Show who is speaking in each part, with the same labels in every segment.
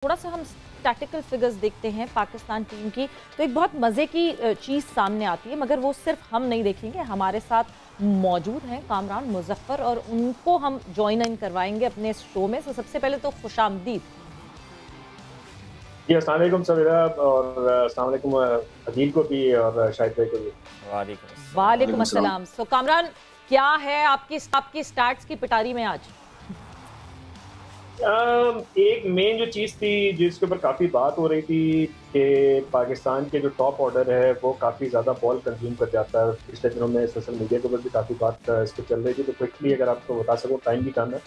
Speaker 1: थोड़ा सा हम टैक्टिकल फिगर्स देखते हैं पाकिस्तान टीम की, तो एक बहुत मज़े की चीज़ सामने आती है, मगर वो सिर्फ हम नहीं देखेंगे, हमारे साथ मौजूद हैं कामरान मुजफ्फर और उनको हम ज्वाइन इन करवाएंगे अपने शो में। तो सबसे पहले तो खुशामदीद।
Speaker 2: जी अस्सलाम वालेकुम समीरा और अस्सलाम वालेकुम अदील को भी और शाहिद भाई को भी।
Speaker 1: वालेकुम अस्सलाम। सो कामरान, क्या है आपकी स्टार्ट्स की पिटारी में आज?
Speaker 2: एक मेन जो चीज़ थी जिसके ऊपर काफ़ी बात हो रही थी कि पाकिस्तान के जो टॉप ऑर्डर है वो काफ़ी ज़्यादा बॉल कंज्यूम कर जाता है। पिछले दिनों में सोशल मीडिया के ऊपर भी काफ़ी बात इस पर चल रही थी, तो क्विकली अगर आपको बता सकूँ, टाइम भी कम है,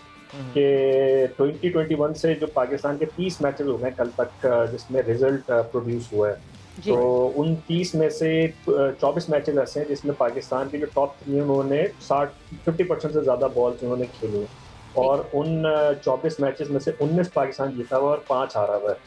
Speaker 2: कि 2021 से जो पाकिस्तान के 30 मैचेस हो गए कल तक जिसमें रिजल्ट प्रोड्यूस हुआ है, तो उन 30 में से 24 मैचेस ऐसे हैं जिसमें पाकिस्तान के जो टॉप 3 उन्होंने 50% से ज़्यादा बॉल्स उन्होंने खेली हैं और उन 24 मैचेस में से 19 पाकिस्तान जीता हुआ और 5 हारा हुआ है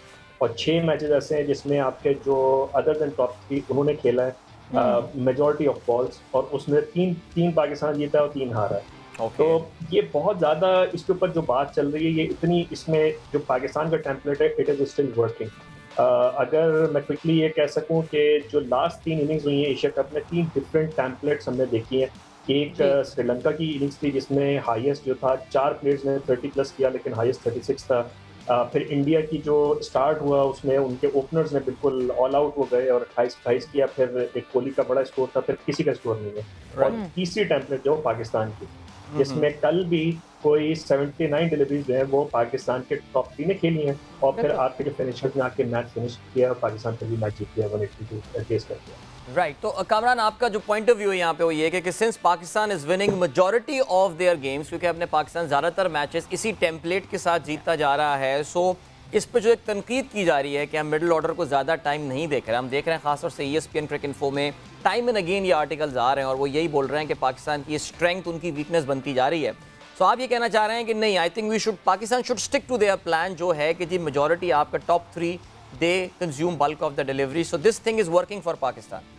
Speaker 2: और 6 मैचेस ऐसे हैं जिसमें आपके जो अदर देन टॉप 3 उन्होंने खेला है मेजॉरिटी ऑफ बॉल्स और उसमें तीन पाकिस्तान जीता है और 3 हारा है। तो ये बहुत ज़्यादा इसके ऊपर जो बात चल रही है, ये इतनी, इसमें जो पाकिस्तान का टेम्पलेट है इट इज़ स्टिल वर्किंग। अगर मैं क्विकली ये कह सकूं कि जो लास्ट 3 इनिंग्स हुई हैं एशिया कप में, 3 डिफरेंट टेम्पलेट्स हमने देखी हैं। एक श्रीलंका की इनिंग्स थी जिसमें हाईएस्ट जो था 4 प्लेयर्स ने 30 प्लस किया, लेकिन हाईएस्ट 36 था। फिर इंडिया की जो स्टार्ट हुआ उसमें उनके ओपनर्स ने बिल्कुल ऑल आउट हो गए और 28 किया, फिर एक कोहली का बड़ा स्कोर था, फिर किसी का स्कोर नहीं है। और तीसरी टेम्पलेट जो पाकिस्तान की, जिसमें कल भी कोई 79 डिलीवरीज जो है वो पाकिस्तान के टॉप 3 ने खेली हैं और फिर आपके जो फिनिशर्स ने आके मैच फिनिश किया और पाकिस्तान फिर भी मैच जीत लिया 182 फेस कर दिया।
Speaker 3: राइट, तो कामरान आपका जो पॉइंट ऑफ व्यू है यहाँ पे वो ये है कि since Pakistan is winning majority of their games, क्योंकि अपने पाकिस्तान ज़्यादातर मैचेस इसी टेम्पलेट के साथ जीतता जा रहा है, सो इस पर जो एक तनकीद की जा रही है कि हम मिडिल ऑर्डर को ज़्यादा टाइम नहीं देख रहे हैं। हम देख रहे हैं खासतौर से ESPN क्रिकेट इन्फो में टाइम एंड अगेन ये आर्टिकल्स आ रहे हैं और वो यही बोल रहे हैं कि पाकिस्तान की स्ट्रेंथ उनकी वीकनेस बनती जा रही है। सो आप ये कहना चाह रहे हैं कि नहीं, I think Pakistan should stick to their plan, जो है कि जी मेजॉरिटी आपका top 3 they consume bulk of the delivery, so this thing is working for Pakistan.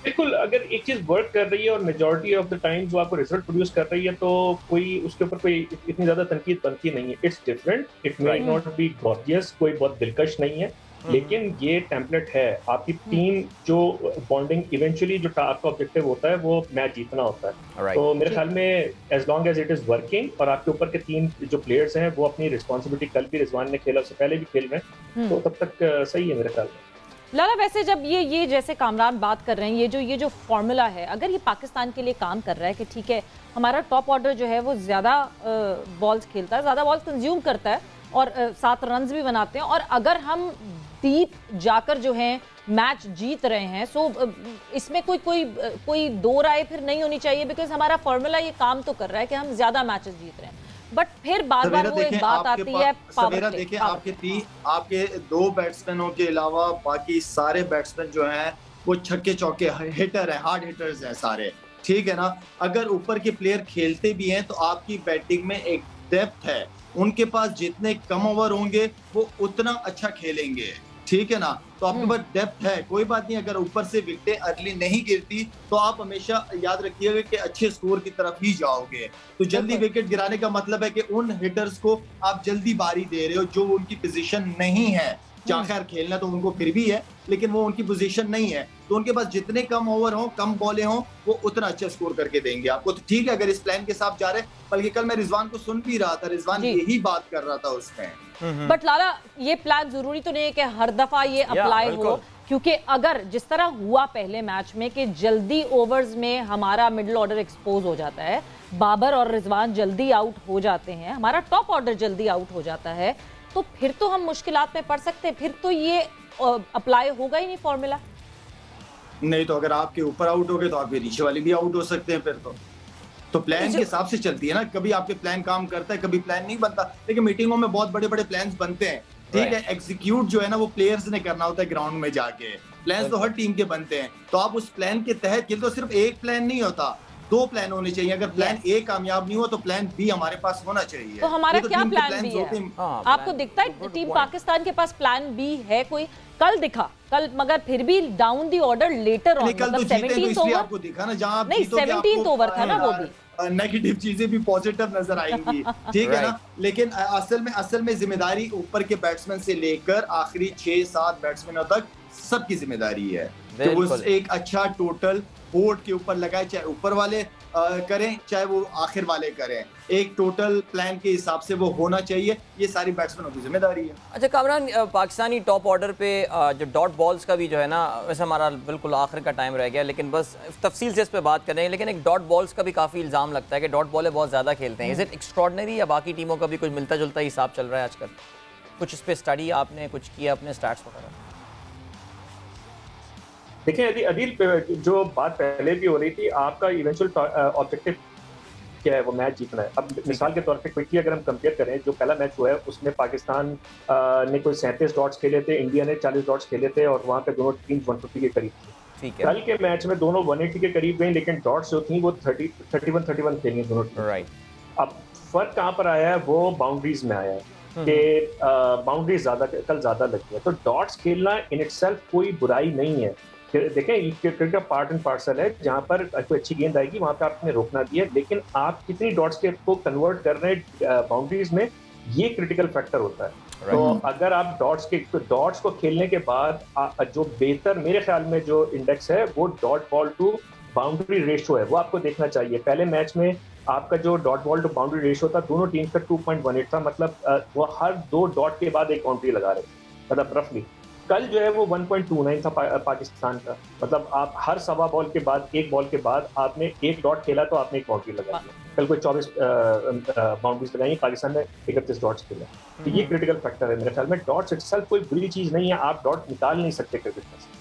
Speaker 2: बिल्कुल, अगर एक चीज वर्क कर रही है और मेजॉरिटी ऑफ द टाइम जो आपको रिजल्ट प्रोड्यूस कर रही है, तो कोई उसके ऊपर कोई इतनी ज्यादा तनकीद बनती नहीं है। It's different, it may not be gorgeous, कोई बहुत दिलकश नहीं है, लेकिन ये टेम्पलेट है। आपकी टीम जो बॉन्डिंग इवेंचुअली जो आपका ऑब्जेक्टिव होता है वो मैच जीतना होता है। तो मेरे ख्याल में as long as it is working और आपके ऊपर के 3 जो प्लेयर्स हैं वो अपनी रिस्पॉन्सिबिलिटी, कल भी रिजवान ने खेला, उससे पहले भी खेल रहे हैं, तो तब तक सही है मेरे ख्याल में।
Speaker 1: लाला, वैसे जब ये जैसे कामरान बात कर रहे हैं, ये जो फॉर्मूला है, अगर ये पाकिस्तान के लिए काम कर रहा है कि ठीक है हमारा टॉप ऑर्डर जो है वो ज़्यादा बॉल्स खेलता है, ज़्यादा बॉल्स कंज्यूम करता है और 7 रन्स भी बनाते हैं, और अगर हम डीप जाकर जो है मैच जीत रहे हैं, सो इसमें कोई दो राय फिर नहीं होनी चाहिए, बिकॉज हमारा फॉर्मूला ये काम तो कर रहा है कि हम ज़्यादा मैचेस जीत रहे हैं। बट फिर बार बार वो एक बात आती है
Speaker 4: सवेरा, देखिए आपके 2 बैट्समैनों के अलावा बाकी सारे बैट्समैन जो हैं वो छक्के चौके हिटर है, हार्ड हिटर्स हैं सारे, ठीक है ना। अगर ऊपर के प्लेयर खेलते भी हैं तो आपकी बैटिंग में एक डेप्थ है, उनके पास जितने कम ओवर होंगे वो उतना अच्छा खेलेंगे, ठीक है ना। तो आपके पास डेप्थ है, कोई बात नहीं। अगर ऊपर से विकेटें अर्ली नहीं गिरती तो आप हमेशा याद रखिएगा कि अच्छे स्कोर की तरफ ही जाओगे। तो जल्दी विकेट गिराने का मतलब है कि उन हिटर्स को आप जल्दी बारी दे रहे हो जो उनकी पोजीशन नहीं है। खैर खेलना तो उनको फिर भी है, लेकिन वो उनकी पोजीशन नहीं है, तो उनके पास जितने कम ओवर हो, कम बॉलें हो, वो उतना अच्छा स्कोर करके देंगे आपको। तो ठीक है अगर इस प्लान के साथ जा रहे, बल्कि कल मैं रिजवान को सुन भी रहा था, रिजवान यही बात कर रहा था उसमें।
Speaker 1: बट लाला, ये प्लान जरूरी तो नहीं है कि हर दफा ये अप्लाई हो, क्योंकि अगर जिस तरह हुआ पहले मैच में कि जल्दी ओवर्स में हमारा मिडिल ऑर्डर एक्सपोज हो जाता है, बाबर और रिजवान जल्दी आउट हो जाते हैं, हमारा टॉप ऑर्डर जल्दी आउट हो जाता है, तो फिर तो हम मुश्किलात में पड़ सकते हैं, फिर तो ये अप्लाई होगा ही नहीं फॉर्मूला।
Speaker 4: नहीं तो अगर आपके ऊपर आउट हो गए तो आपके नीचे वाले भी आउट हो सकते हैं फिर तो प्लान के हिसाब से चलती है ना। कभी आपके प्लान काम करता है, कभी प्लान नहीं बनता। लेकिन मीटिंगों में बहुत बड़े बड़े प्लान्स बनते हैं, ठीक है। एग्जीक्यूट जो है ना वो प्लेयर्स ने करना होता है ग्राउंड में जाके। प्लान्स तो हर टीम के बनते हैं, तो आप उस प्लान के तहत खेलते हो। सिर्फ एक प्लान नहीं होता, 2 प्लान होने चाहिए। अगर प्लान ए कामयाब नहीं हुआ तो प्लान बी हमारे पास होना चाहिए।
Speaker 1: तो हमारा क्या प्लान बी है? आपको दिखता है टीम पाकिस्तान के पास प्लान बी है कोई? कल दिखा, कल मगर फिर भी down the order later on, मतलब 17th ओवर
Speaker 4: आपको दिखा ना, जहां
Speaker 1: नहीं 17th ओवर था ना वो भी।
Speaker 4: नेगेटिव चीजें भी पॉजिटिव नजर आएंगी, ठीक है ना। लेकिन असल में जिम्मेदारी ऊपर के बैट्समैन से लेकर आखिरी 6-7 बैट्समैनों तक सबकी जिम्मेदारी है कि वो एक अच्छा टोटल बोर्ड के ऊपर लगाए, चाहे ऊपर वाले करें चाहे वो आखिर वाले करें, एक टोटल प्लान के हिसाब से वो होना चाहिए। ये सारी बैट्समैनों की जिम्मेदारी है।
Speaker 3: अच्छा कामरान, पाकिस्तानी टॉप ऑर्डर पे जो डॉट बॉल्स का भी जो है ना, वैसे हमारा बिल्कुल आखिर का टाइम रह गया, लेकिन बस तफसील से इस पे बात करें। लेकिन एक डॉट बॉल्स का भी काफ़ी इल्ज़ाम लगता है कि डॉट बॉलें बहुत ज़्यादा खेलते हैं। इज़ इट एक्स्ट्रॉर्डिनरी या बाकी टीमों का भी कुछ मिलता जुलता हिसाब चल रहा है आजकल? कुछ इस पर स्टडी आपने कुछ किया अपने स्टैट्स वगैरह?
Speaker 2: देखिए अदील, जो बात पहले भी हो रही थी, आपका इवेंचुअल ऑब्जेक्टिव क्या है, वो मैच जीतना है। अब मिसाल के तौर पे क्विकली अगर हम कंपेयर करें, जो पहला मैच हुआ है उसमें पाकिस्तान ने कोई 37 डॉट्स खेले थे, इंडिया ने 40 डॉट्स खेले थे और वहाँ पे दोनों टीम 150 के करीब थी। कल के मैच में दोनों 180 के करीब गई, लेकिन डॉट्स जो थी वो 31 खेली दोनों टीम।
Speaker 3: राइट।
Speaker 2: अब फर्क कहाँ पर आया है, वो बाउंड्रीज में आया है कि बाउंड्रीज कल ज्यादा लगी है। तो डॉट्स खेलना इन इटसेल्फ कोई बुराई नहीं है। देखें, क्रिकेट का पार्ट एंड पार्सल है, जहां पर कोई अच्छी गेंद आएगी वहां पर आपने रोकना दिया, लेकिन आप कितनी डॉट्स के को कन्वर्ट कर रहे हैं बाउंड्रीज में, ये क्रिटिकल फैक्टर होता है। तो अगर आप डॉट्स को खेलने के बाद जो बेहतर मेरे ख्याल में जो इंडेक्स है वो dot ball to boundary ratio है, वो आपको देखना चाहिए। पहले मैच में आपका जो dot ball to boundary ratio था दोनों टीम का 2.18 था, मतलब वो हर 2 डॉट के बाद एक बाउंड्री लगा रहे थे, मतलब रफली। कल जो है वो 1.29 था पाकिस्तान का, मतलब आप हर सवा बॉल के बाद, एक बॉल के बाद आपने एक डॉट खेला तो आपने एक बाउंड्री लगाई। कल कोई 24 बाउंड्रीज लगाई, पाकिस्तान ने 31 डॉट्स खेले। तो ये क्रिटिकल फैक्टर है मेरे ख्याल में। डॉट्स इटसेल्फ कोई बुरी चीज नहीं है, आप डॉट निकाल नहीं सकते क्रिकेट में।